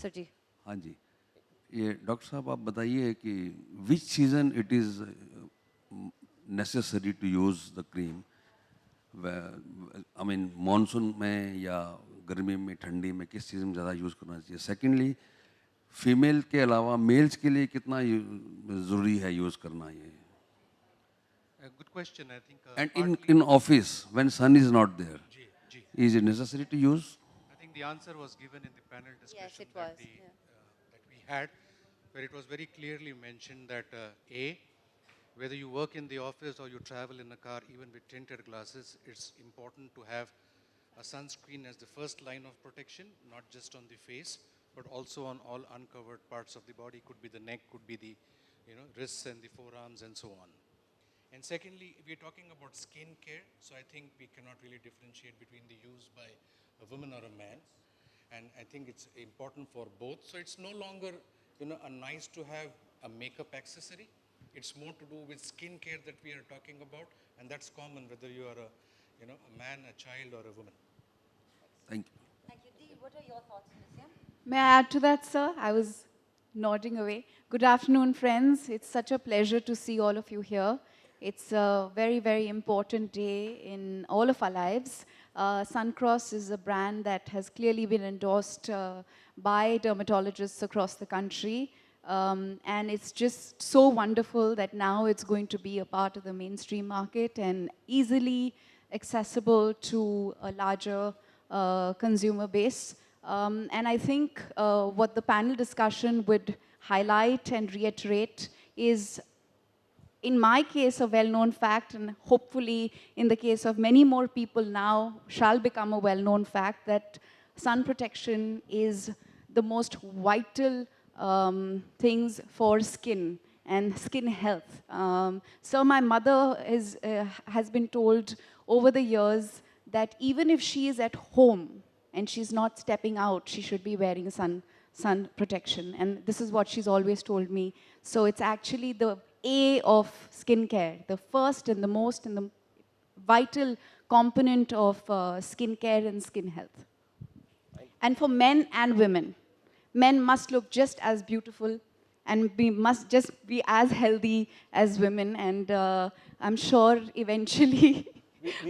Sir जी. हाँ जी, ये doctor साहब आप बताइए कि which season it is necessary to use the cream? I mean monsoon में या गर्मी में, ठंडी में, किस सीजन में ज़्यादा यूज़ करना चाहिए? सेकेंडली, फीमेल के अलावा मेल्स के लिए कितना ज़रूरी है यूज़ करना ये? Good question. I think. And in office when sun is not there, is it necessary to use? I think the answer was given in the panel discussion Yes, it was. That we had, where it was very clearly mentioned that A, whether you work in the office or you travel in a car, even with tinted glasses, it's important to have a sunscreen as the first line of protection, not just on the face, but also on all uncovered parts of the body. Could be the neck, could be the wrists and the forearms and so on. And secondly, if we're talking about skin care, so I think we cannot really differentiate between the use by a woman or a man. And I think it's important for both. So it's no longer, a nice to have a makeup accessory. It's more to do with skin care that we are talking about. And that's common whether you are a man, a child, or a woman. Thank you. Thank you. Dee, what are your thoughts on this? May I add to that, sir? I was nodding away. Good afternoon, friends. It's such a pleasure to see all of you here. It's a very, very important day in all of our lives. Suncross is a brand that has clearly been endorsed by dermatologists across the country. And it's just so wonderful that now it's going to be a part of the mainstream market and easily accessible to a larger consumer base. And I think what the panel discussion would highlight and reiterate is, in my case, a well-known fact, and hopefully in the case of many more people now shall become a well-known fact, that sun protection is the most vital things for skin and skin health. So my mother has been told over the years that even if she is at home and she's not stepping out, she should be wearing sun protection. And this is what she's always told me. So it's actually the A of skincare, the first and the most and the vital component of skincare and skin health. And for men and women, men must look just as beautiful and must just be as healthy as women. And I'm sure eventually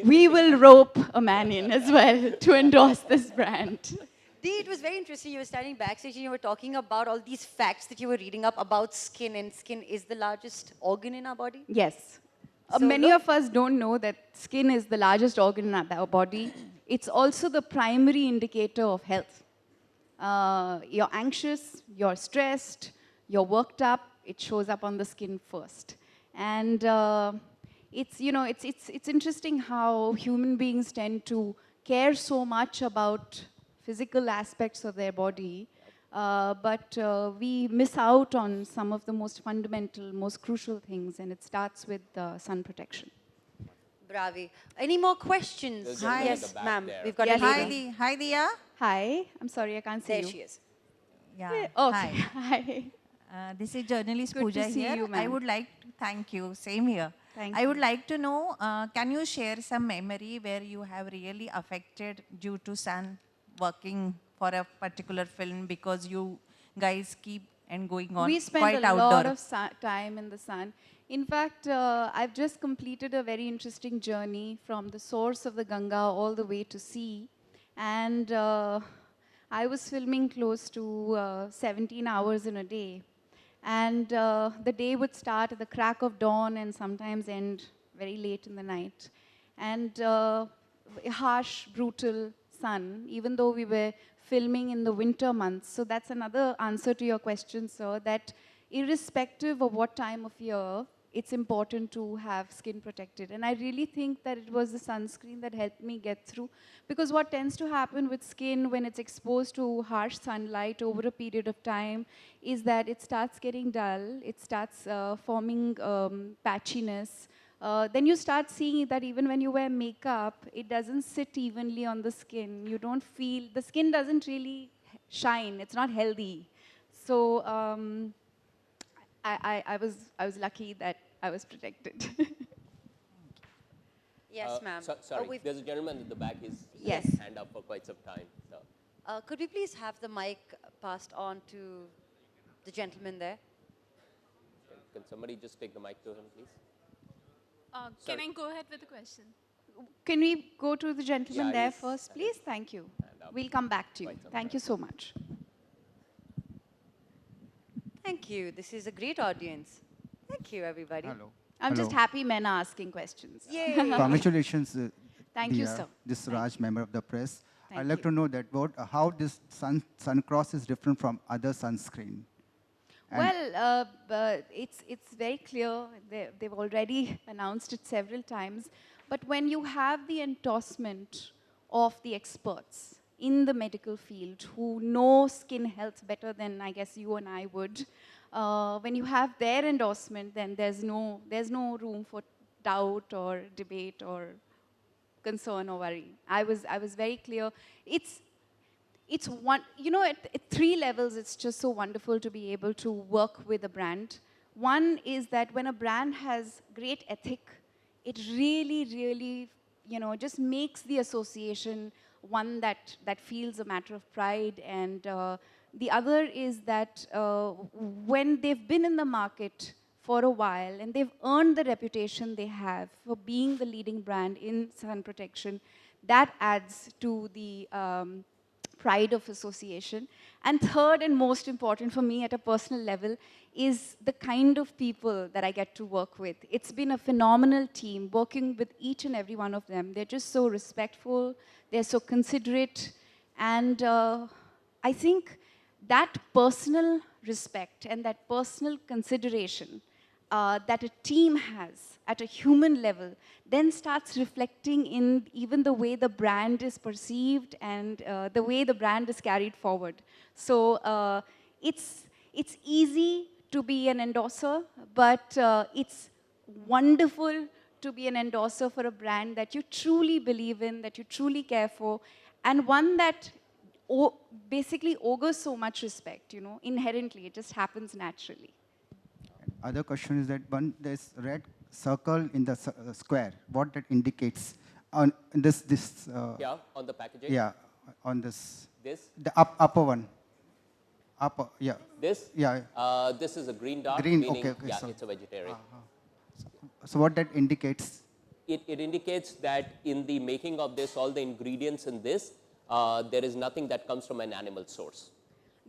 we will rope a man in as well to endorse this brand. Dee, it was very interesting. You were standing backstage and you were talking about all these facts that you were reading up about skin, and skin is the largest organ in our body. Yes. So Many of us don't know that skin is the largest organ in our body. It's also the primary indicator of health. You're anxious, you're stressed, you're worked up, it shows up on the skin first. And it's interesting how human beings tend to care so much about physical aspects of their body, but we miss out on some of the most fundamental, most crucial things, and it starts with sun protection. Bravi. Any more questions? Hi. Yes, ma'am. We've got Yes, a lady. Hi, Diya. Hi, I'm sorry, I can't see There you. she is. Yeah. Okay. Hi. Hi. This is journalist Good to Pooja see here. you, I ma'am. would like to thank you. Same here. Thank I would you. like to know, can you share some memory where you have really affected due to sun working for a particular film, because you guys keep and going on We spend quite a outdoor? lot of time in the sun. In fact, I've just completed a very interesting journey from the source of the Ganga all the way to sea. And I was filming close to 17 hours in a day. And the day would start at the crack of dawn and sometimes end very late in the night. And harsh, brutal sun, even though we were filming in the winter months. So that's another answer to your question, sir, that irrespective of what time of year, it's important to have skin protected. And I really think that it was the sunscreen that helped me get through. Because what tends to happen with skin when it's exposed to harsh sunlight over a period of time is that it starts getting dull, it starts forming patchiness. Then you start seeing that even when you wear makeup, it doesn't sit evenly on the skin. You don't feel, the skin doesn't really shine, it's not healthy. So I was lucky that I was protected. Yes, ma'am. Sorry, there's a gentleman at the back. He's Yes. had his hand up for quite some time. So. Could we please have the mic passed on to the gentleman there? Can somebody just take the mic to him, please? Can I go ahead with the question? Can we go to the gentleman Yeah, there he's- first, please? Thank you. And up. We'll come back to you. Quite some Thank you so much. Thank you. This is a great audience. Thank you, everybody. Hello. I'm just Hello. happy men are asking questions. Yay. Congratulations, Thank you, sir. this Raj, member of the press. Thank I'd like you. to know that how this sun cross is different from other sunscreen. And Well, it's very clear. They've already announced it several times. But when you have the endorsement of the experts in the medical field who know skin health better than I guess you and I would, when you have their endorsement, then there's no room for doubt or debate or concern or worry. I was very clear. It's one, you know, at 3 levels, it's just so wonderful to be able to work with a brand. One is that when a brand has great ethic, it really, really, you know, just makes the association one that feels a matter of pride. And the other is that when they've been in the market for a while and they've earned the reputation they have for being the leading brand in sun protection, that adds to the pride of association. And third and most important for me at a personal level is the kind of people that I get to work with. It's been a phenomenal team working with each and every one of them. They're just so respectful, they're so considerate, and I think that personal respect and that personal consideration that a team has at a human level then starts reflecting in even the way the brand is perceived and the way the brand is carried forward. So it's easy to be an endorser, but it's wonderful to be an endorser for a brand that you truly believe in, that you truly care for, and one that basically augurs so much respect, you know, inherently. It just happens naturally. other question is that there's red circle in the square. What that indicates on this Yeah, on the packaging? yeah, on this This? the upper one. Upper, yeah. This? Yeah. This is a green dot, Green, meaning, okay, yeah, sorry. it's a vegetarian. So what that indicates? It indicates that in the making of this, all the ingredients in this, there is nothing that comes from an animal source.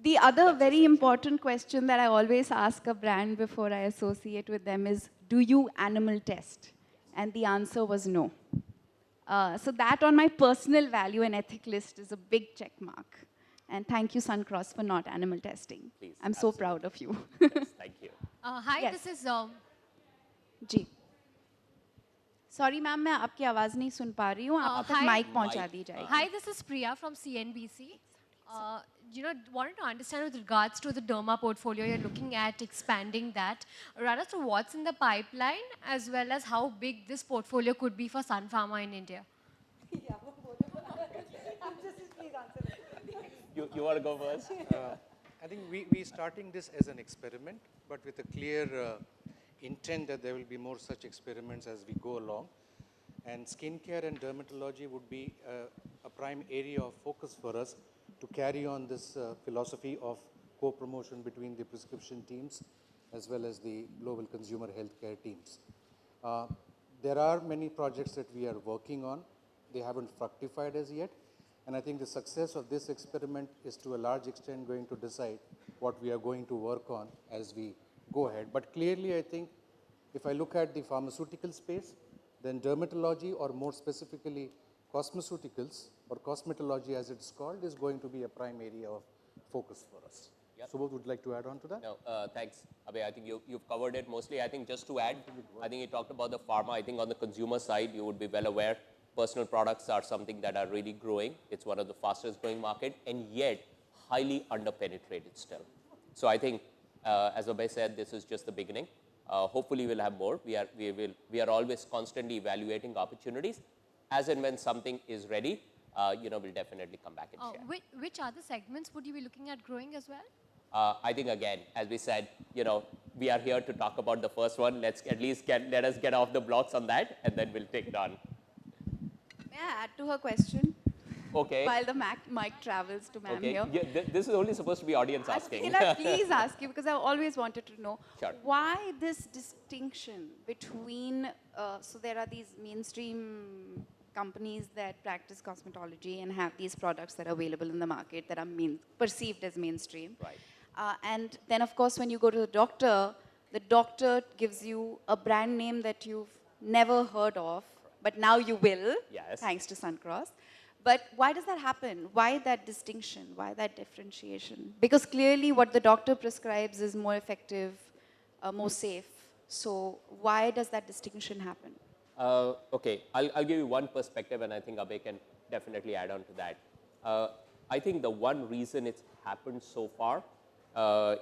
The other very important question that I always ask a brand before I associate with them is, do you animal test? And the answer was no. So that on my personal value and ethic list is a big check mark. And thank you, Suncross, for not animal testing. Please, I'm so proud of you. Yes, thank you. Hi, Yes. this is ji. Sorry, ma'am, मैं आपकी आवाज़ नहीं सुन पा रही हूँ. आप तक hi. Mic पहुँचा दी जाएगी. Hi, this is Priya from CNBC. Wanted to understand with regards to the derma portfolio, you're looking at expanding that. Rather, so what's in the pipeline, as well as how big this portfolio could be for Sun Pharma in India? You want to go first? I think we starting this as an experiment, but with a clear intent that there will be more such experiments as we go along. And skincare and dermatology would be a prime area of focus for us to carry on this philosophy of co-promotion between the prescription teams as well as the global consumer healthcare teams. There are many projects that we are working on. They haven't fructified as yet. And I think the success of this experiment is to a large extent going to decide what we are going to work on as we go ahead. But clearly, I think if I look at the pharmaceutical space, then dermatology, or more specifically cosmeceuticals or cosmetology as it's called, is going to be a prime area of focus for us. Yep. Subodh, would like to add on to that? No, thanks, Abhay. I think you've covered it mostly. I think just to add, I think you talked about the pharma. I think on the consumer side, you would be well aware, personal products are something that are really growing. It's one of the fastest growing market, and yet highly underpenetrated still. So I think, as Abhay said, this is just the beginning. Hopefully we'll have more. We are always constantly evaluating opportunities. As and when something is ready, we'll definitely come back and share. Which other segments would you be looking at growing as well? I think again, as we said, we are here to talk about the first one. Let's at least let us get off the blocks on that, and then we'll take it on. May I add to her question? Okay. while the mic travels to ma'am Okay. here. Yeah, this is only supposed to be audience asking. Can I please ask you, because I've always wanted to know, Sure. why this distinction between, so there are these mainstream companies that practice cosmetology and have these products that are available in the market that are perceived as mainstream. Right. And then, of course, when you go to the doctor gives you a brand name that you've never heard of, but now you will, Yes. thanks to Suncross. But why does that happen? Why that distinction? Why that differentiation? Because clearly what the doctor prescribes is more effective, more safe. So why does that distinction happen? Okay, I'll give you one perspective, and I think Abhay can definitely add on to that. I think the one reason it's happened so far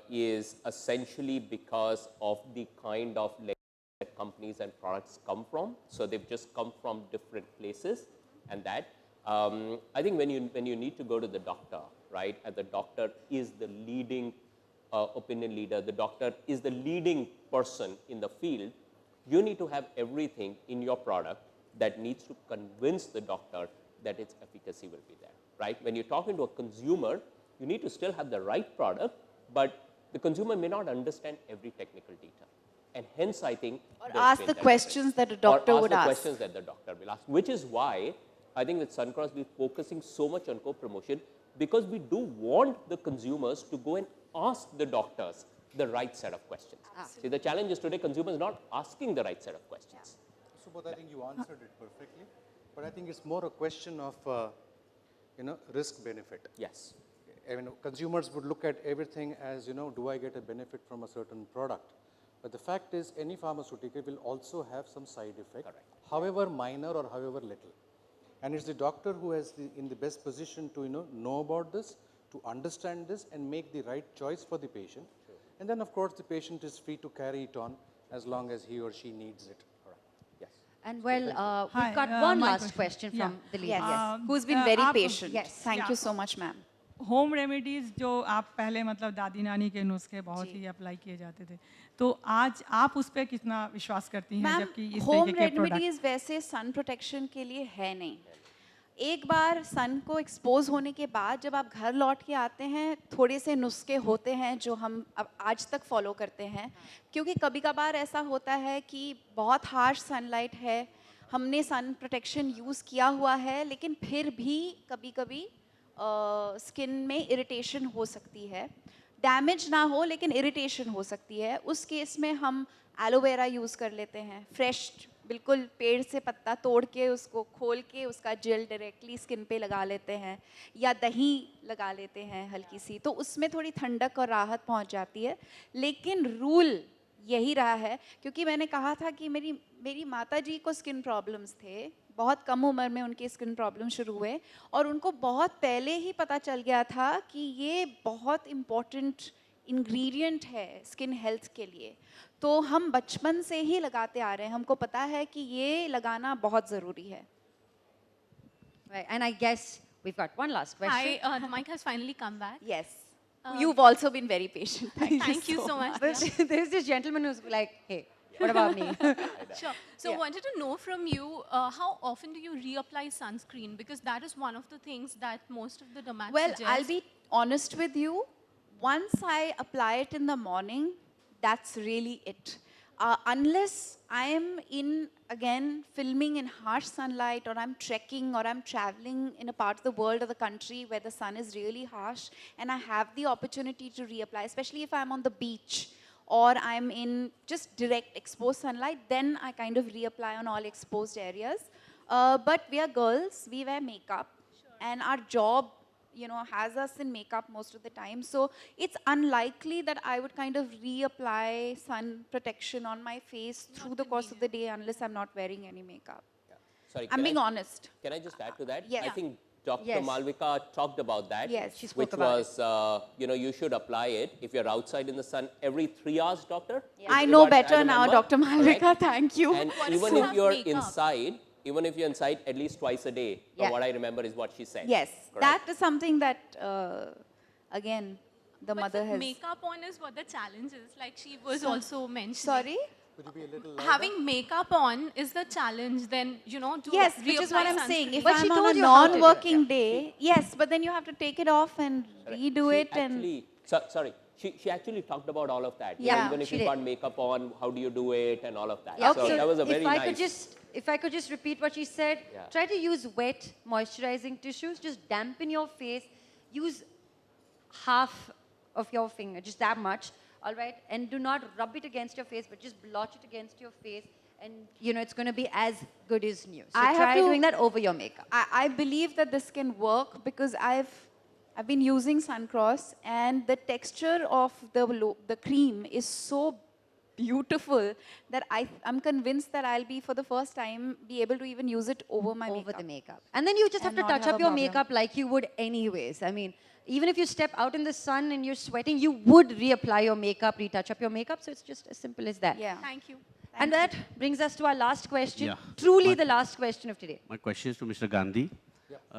is essentially because of the kind of that companies and products come from. So they've just come from different places, and that. I think when you need to go to the doctor, right, and the doctor is the leading opinion leader, the doctor is the leading person in the field, you need to have everything in your product that needs to convince the doctor that its efficacy will be there, right? When you're talking to a consumer, you need to still have the right product, but the consumer may not understand every technical detail. And hence, I think, or ask the questions that a doctor would ask. Questions that the doctor will ask, which is why I think with Suncross, we're focusing so much on co-promotion, because we do want the consumers to go and ask the doctors the right set of questions. See, the challenge is today consumers not asking the right set of questions. So, but I think you answered it perfectly. But I think it's more a question of, risk benefit. Yes. I mean, consumers would look at everything as, do I get a benefit from a certain product? But the fact is, any pharmaceutical will also have some side effect, however minor or however little. And it's the doctor who is in the best position to, know about this, to understand this and make the right choice for the patient. Sure. And then, of course, the patient is free to carry it on as long as he or she needs it. Yes. And well, we've got one last question from the lady. Yes. Who's been very patient. Yes. Thank you so much, ma'am. Home remedies जो आप पहले मतलब दादी नानी के नुस्खे बहुत ही apply किए जाते थे, तो आज आप उस पर कितना विश्वास करती हैं जबकि इस होम तरीके के प्रोडक्ट? रेमेडीज वैसे सन प्रोटेक्शन के लिए है नहीं. एक बार सन को एक्सपोज होने के बाद जब आप घर लौट के आते हैं, थोड़े से नुस्खे होते हैं जो हम अब आज तक फॉलो करते हैं, क्योंकि कभी कभार ऐसा होता है कि बहुत हार्श सनलाइट है, हमने सन प्रोटेक्शन यूज़ किया हुआ है, लेकिन फिर भी कभी कभी स्किन में इरिटेशन हो सकती है. डैमेज ना हो लेकिन इरिटेशन हो सकती है. उस केस में हम एलोवेरा यूज़ कर लेते हैं, फ्रेश बिल्कुल पेड़ से पत्ता तोड़ के उसको खोल के उसका जेल डायरेक्टली स्किन पे लगा लेते हैं, या दही लगा लेते हैं हल्की सी, तो उसमें थोड़ी ठंडक और राहत पहुंच जाती है. लेकिन रूल यही रहा है, क्योंकि मैंने कहा था कि मेरी माता जी को स्किन प्रॉब्लम्स थे, बहुत कम उम्र में उनके स्किन प्रॉब्लम शुरू हुए और उनको बहुत पहले ही पता चल गया था कि ये बहुत इम्पोर्टेंट इंग्रेडिएंट है स्किन हेल्थ के लिए. तो हम बचपन से ही लगाते आ रहे हैं, हमको पता है कि ये लगाना बहुत ज़रूरी है. Right. And I guess we've got one last question. Hi, the mic has finally come back. Yes. You've also been very patient. Thank you so much. There's this gentleman who's like, hey, what about me? Sure. So, wanted to know from you, how often do you reapply sunscreen? Because that is one of the things that most of the dermats Well, suggest. I'll be honest with you. Once I apply it in the morning, that's really it. Unless I am again, filming in harsh sunlight, or I'm trekking, or I'm traveling in a part of the world or the country where the sun is really harsh, and I have the opportunity to reapply, especially if I'm on the beach, or I'm in just direct exposed sunlight, then I kind of reapply on all exposed areas. But we are girls, we wear makeup, and our job has us in makeup most of the time. So it's unlikely that I would kind of reapply sun protection on my face through the course of the day unless I'm not wearing any makeup. Yeah. Sorry, I'm being honest. Can I just add to that? Yeah. I think Dr. Yes. Malvika talked about that. Yes, she spoke which about was, you should apply it if you're outside in the sun every 3 hours, doctor? I Is know what I better now, remember. Dr. Malvika. Correct? Thank you. And What even is if you're makeup? inside, at least twice a day, Yeah. what I remember is what she said. Yes, Correct? that is something that, again, the but mother with has... makeup on is what the challenge is. Like she was also mentioning. Sorry? Could you be a little louder? having makeup on is the challenge then, you know, to Yes, which is what reapply I'm saying. sunscreen. If But she I'm on told a you how to do it, non-working yeah. day, yes, but then you have to take it off and redo it and Sorry, she actually talked about all of that. Yeah, Even if she you did. can't makeup on, how do you do it and all of that. Yeah, So that was a very if I could just repeat what she said, Yeah. try to use wet moisturizing tissues, just dampen your face, use half of your finger, just that much, all right? And do not rub it against your face, but just blotch it against your face, and you know it's going to be as good as new. So I have try to- doing that over your makeup. I believe that this can work because I've been using Suncross and the texture of the cream is so beautiful that I'm convinced that I'll be for the first time be able to even use it over my Over makeup. the makeup. And then you just have And to not touch have up a your problem. makeup like you would anyways. I mean, even if you step out in the sun and you're sweating, you would reapply your makeup, retouch up your makeup. So it's just as simple as that. Yeah. Thank you. And that brings us to our last question. Yeah. Truly the last question of today. My question is to Mr. Gandhi.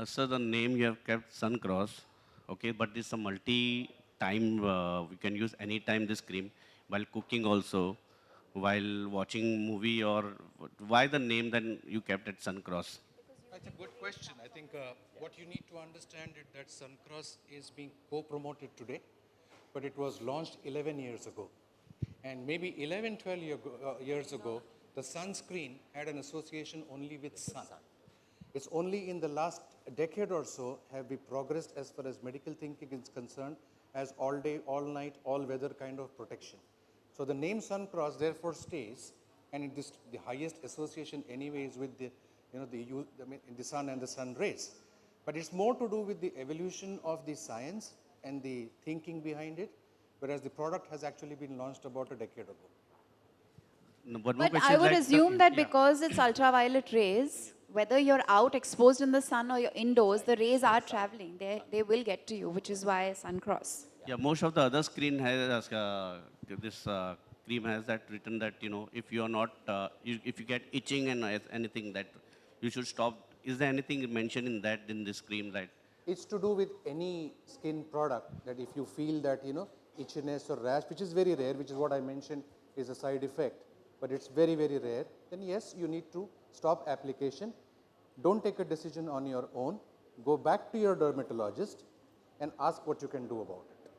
Sir, the name you have kept Suncross, okay, but this is a multi-time, we can use any time this cream, while cooking also, while watching movie, or why the name then you kept it Suncross? That's a good question. I think what you need to understand is that Suncross is being co-promoted today, but it was launched 11 years ago. And maybe 11, 12 years ago, the sunscreen had an association only with sun. It's only in the last decade or so have we progressed as far as medical thinking is concerned as all day, all night, all weather kind of protection. So the name Suncross therefore stays, and it is the highest association anyways with the, the sun and the sun rays. But it's more to do with the evolution of the science and the thinking behind it, whereas the product has actually been launched about a decade ago. No, one more But question I is would like assume that because it's ultraviolet rays, whether you're out exposed in the sun or you're indoors, the rays are traveling. They will get to you, which is why Suncross. Yeah, most of the other screen has this cream has that written that if you are not if you get itching and anything that you should stop. Is there anything mentioned in that in this cream that? It's to do with any skin product that if you feel that itchiness or rash, which is very rare, which is what I mentioned is a side effect, but it's very, very rare, then yes, you need to stop application. Don't take a decision on your own. Go back to your dermatologist and ask what you can do about it.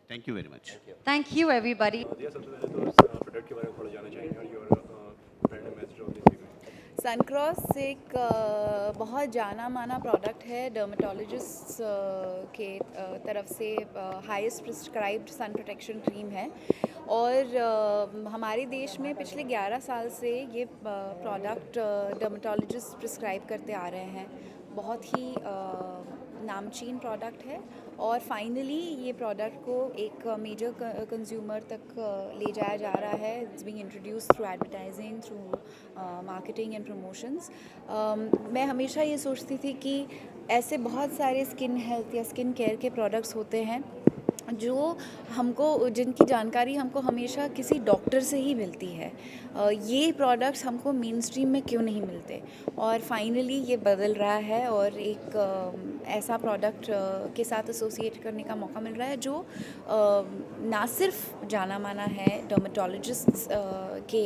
Thank you very much. Thank you, everybody. Suncross एक बहुत जाना माना product है dermatologist के तरफ से highest prescribed sun protection cream है और हमारे देश में पिछले 11 साल से ये प्रोडक्ट डर्मेटोलॉजिस्ट प्रिस्क्राइब करते आ रहे हैं बहुत ही नामचीन प्रोडक्ट है और फाइनली ये प्रोडक्ट को एक मेजर कंज्यूमर तक ले जाया जा रहा है it's being introduced through advertising through marketing and promotions मैं हमेशा ये सोचती थी कि ऐसे बहुत सारे स्किन हेल्थ या स्किन केयर के प्रोडक्ट्स होते हैं जो हमको जिनकी जानकारी हमको हमेशा किसी डॉक्टर से ही मिलती है ये प्रोडक्ट्स हमको मेन स्ट्रीम में क्यों नहीं मिलते और फाइनली ये बदल रहा है और एक ऐसा प्रोडक्ट के साथ एसोसिएट करने का मौका मिल रहा है जो ना सिर्फ जाना माना है डर्मेटोलॉजिस्ट्स के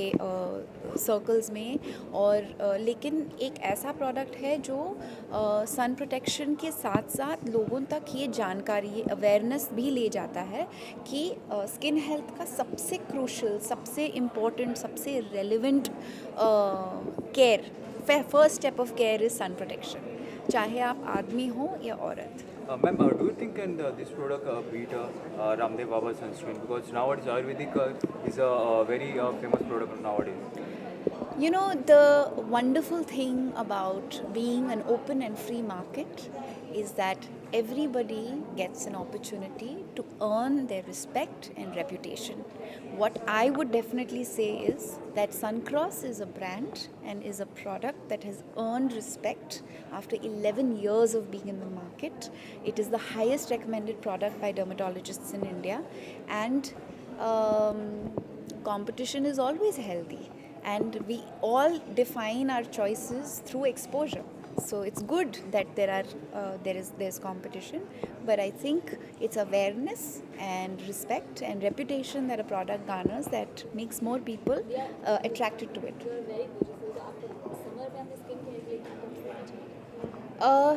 सर्कल्स में और लेकिन एक ऐसा प्रोडक्ट है जो सन प्रोटेक्शन के साथ साथ लोगों तक ये जानकारी अवेयरनेस भी ले जाता है कि स्किन हेल्थ का सबसे क्रूशल सबसे इम्पोर्टेंट सबसे relevant care first step of care is sun protection चाहे आप आदमी हो या औरत Ma'am, do you think can this product beat Ramdev Baba sunscreen? Because nowadays Ayurvedic is a very famous product nowadays. You know, the wonderful thing about being an open and free market is that everybody gets an opportunity to earn their respect and reputation. What I would definitely say is that Suncross is a brand and is a product that has earned respect after 11 years of being in the market. It is the highest recommended product by dermatologists in India, and competition is always healthy. And we all define our choices through exposure. So it's good that there's competition, but I think it's awareness and respect and reputation that a product garners that makes more people attracted to it.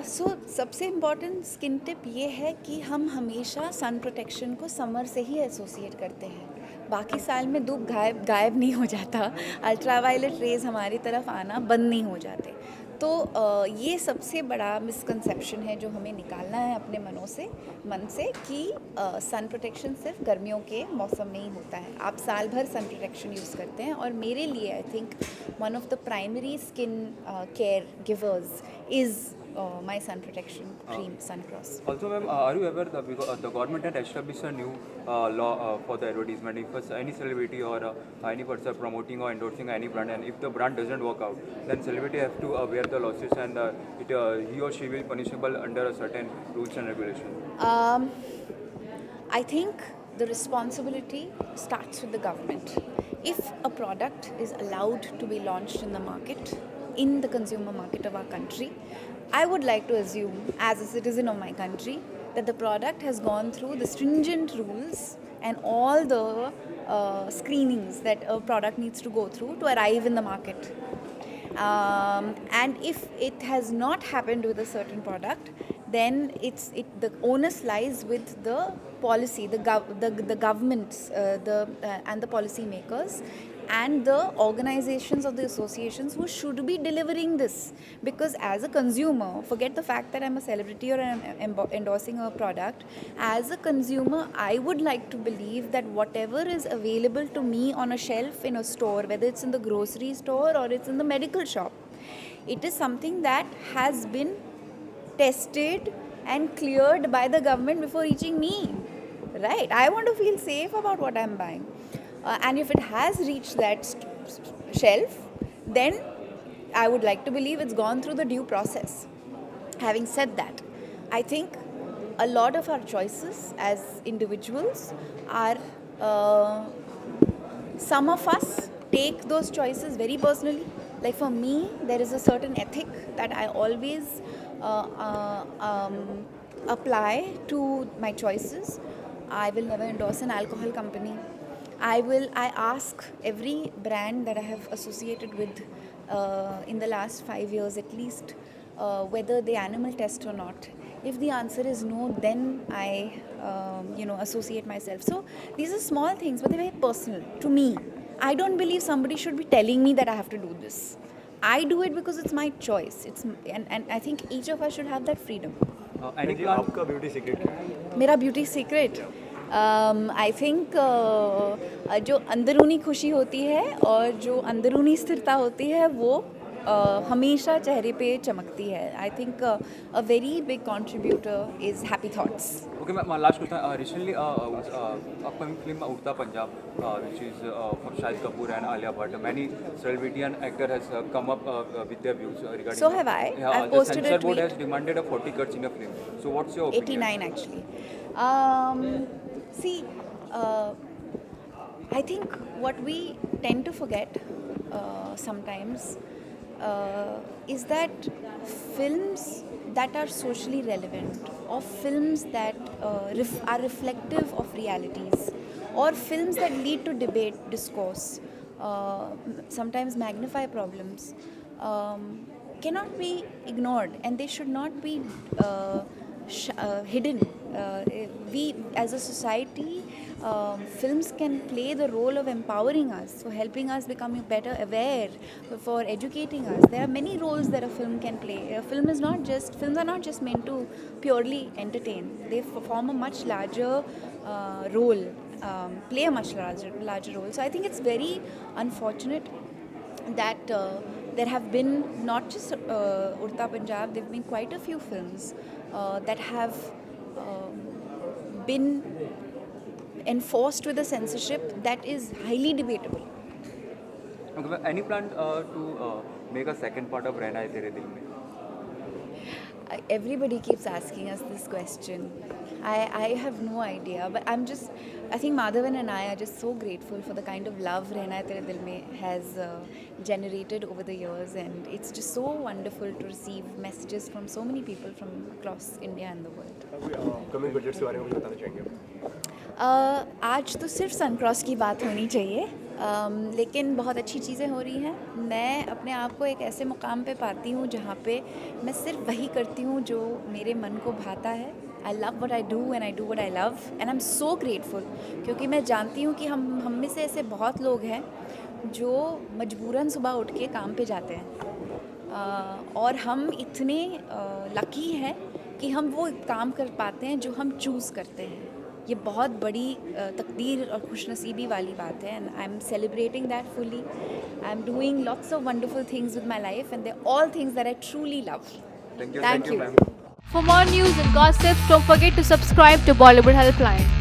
सो सबसे important skin tip ये है कि हम हमेशा sun protection को summer से ही associate करते हैं। बाकी साल में धूप गायब नहीं हो जाता, अल्ट्रावायलेट रेज हमारी तरफ आना बंद नहीं हो जाते। तो ये सबसे बड़ा मिसकंसेप्शन है जो हमें निकालना है अपने मन से कि सन प्रोटेक्शन सिर्फ गर्मियों के मौसम में ही होता है। आप साल भर सन प्रोटेक्शन यूज़ करते हैं और मेरे लिए I think one of the primary skin care givers is my sun protection cream, Sun Cross. Also, ma'am, are you aware that the government had established a new law for the advertisement? If any celebrity or any person promoting or endorsing any brand, and if the brand doesn't work out, then celebrity have to bear the losses, and he or she will be punishable under a certain rules and regulations. I think the responsibility starts with the government. If a product is allowed to be launched in the market, in the consumer market of our country, I would like to assume, as a citizen of my country, that the product has gone through the stringent rules and all the screenings that a product needs to go through to arrive in the market. And if it has not happened with a certain product, then the onus lies with the policy, the governments, and the policy makers, and the organizations of the associations who should be delivering this. Because as a consumer, forget the fact that I'm a celebrity or I'm endorsing a product, as a consumer, I would like to believe that whatever is available to me on a shelf in a store, whether it's in the grocery store or it's in the medical shop, it is something that has been tested and cleared by the government before reaching me. Right? I want to feel safe about what I'm buying. And if it has reached that shelf, then I would like to believe it's gone through the due process. Having said that, I think a lot of our choices as individuals are, some of us take those choices very personally. Like for me, there is a certain ethic that I always apply to my choices. I will never endorse an alcohol company. I ask every brand that I have associated with in the last 5 years at least whether they animal test or not. If the answer is no, then I associate myself. So these are small things, but they're very personal to me. I don't believe somebody should be telling me that I have to do this. I do it because it's my choice. And I think each of us should have that freedom. Any plan? आपका beauty secret क्या है? मेरा beauty secret? I think जो अंदरूनी खुशी होती है और जो अंदरूनी स्थिरता होती है वो हमेशा चेहरे पे चमकती है. I think a very big contributor is happy thoughts. Okay, my last question. Recently, upcoming film Udta Punjab, which is from Shahid Kapoor and Alia Bhatt. Many celebrity and actor has come up with their views regarding. So have I. I've posted a tweet. The censor board has demanded a 40 cuts in a film. So what's your opinion? 89 actually. See, I think what we tend to forget sometimes is that films that are socially relevant, or films that are reflective of realities, or films that lead to debate, discourse, sometimes magnify problems, cannot be ignored, and they should not be hidden. We as a society, films can play the role of empowering us, for helping us become better aware, for educating us. There are many roles that a film can play. Films are not just meant to purely entertain. They form a much larger role, play a much larger role. So I think it's very unfortunate that there have been not just Udta Punjab, there have been quite a few films that have been enforced with a censorship that is highly debatable. Okay, any plan to make a second part of Rehna Hai Tere Dil Mein? everybody keeps asking us this question. I have no idea, but I think Madhavan and I are just so grateful for the kind of love Rehna Tere Dil Mein has generated over the years, and it's just so wonderful to receive messages from so many people from across India and the world. Coming budgets के बारे में भी बताना चाहेंगे? आज तो सिर्फ Suncross की बात होनी चाहिए, लेकिन बहुत अच्छी चीज़ें हो रही हैं। मैं अपने आप को एक ऐसे मुकाम पे पाती हूँ जहाँ पे मैं सिर्फ वही करती हूँ जो मेरे मन को भाता है। I love what I do and I do what I love and I'm so grateful, क्योंकि मैं जानती हूँ कि हम में से ऐसे बहुत लोग हैं जो मजबूरन सुबह उठ के काम पे जाते हैं, और हम इतने लकी हैं कि हम वो काम कर पाते हैं जो हम चूज़ करते हैं। ये बहुत बड़ी तकदीर और खुशनसीबी वाली बात है, and I am celebrating that fully. I am doing lots of wonderful things with my life and they all things that I truly love. Thank you. For more news and gossips, don't forget to subscribe to Bollywood Helpline.